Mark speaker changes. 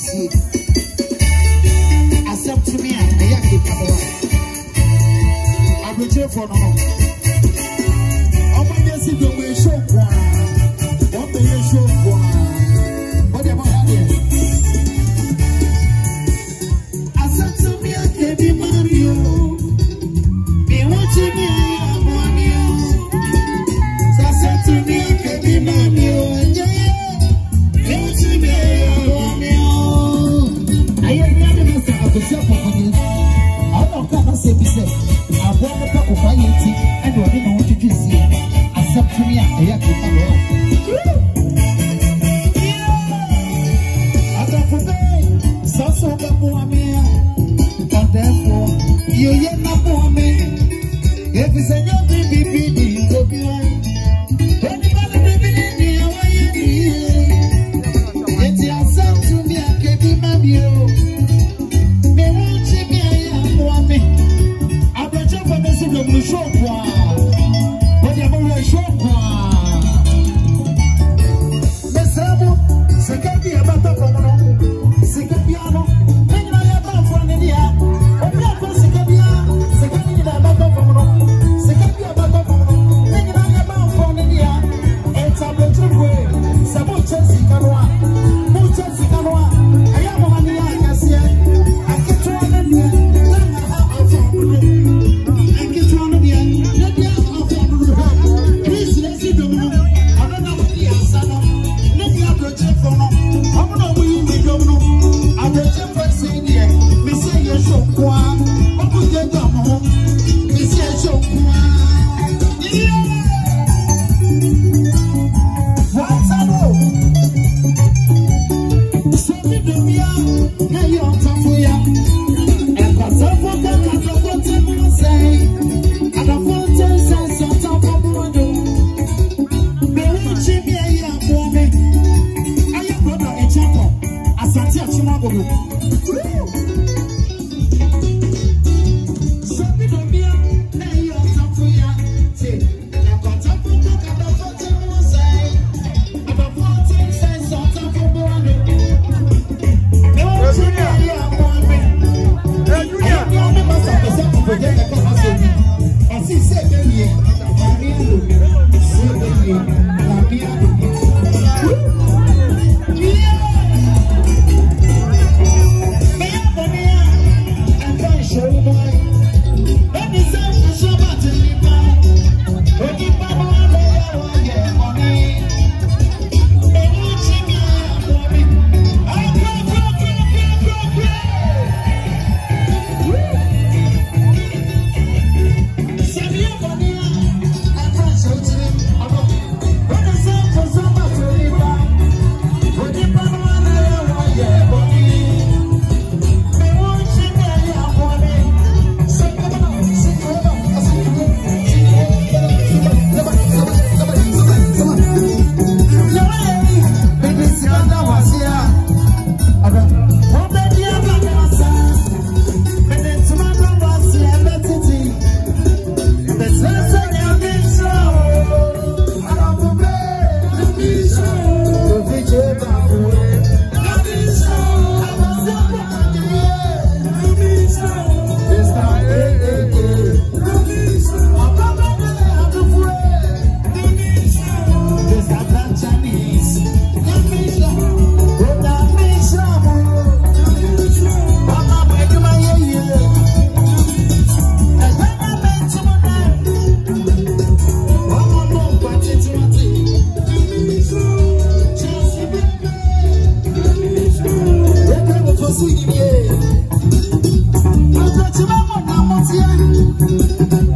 Speaker 1: see. Accept to me, I have to come on. I will cheer for no. Oh, my dear, see the way show one. What the show one? What am I having? Accept to me, I can't be Mario. Be watching me, I'm on you. Accept to me, I can't be Mario. Accept me, I have to come on. As of today, so the woman, and therefore, you yet not for me. If it's a young baby, you'll be right. Anybody be in the way, it's accept to me, I can't be my view. Me watching me, I am for me. I'm the job of the city of the show.
Speaker 2: I'm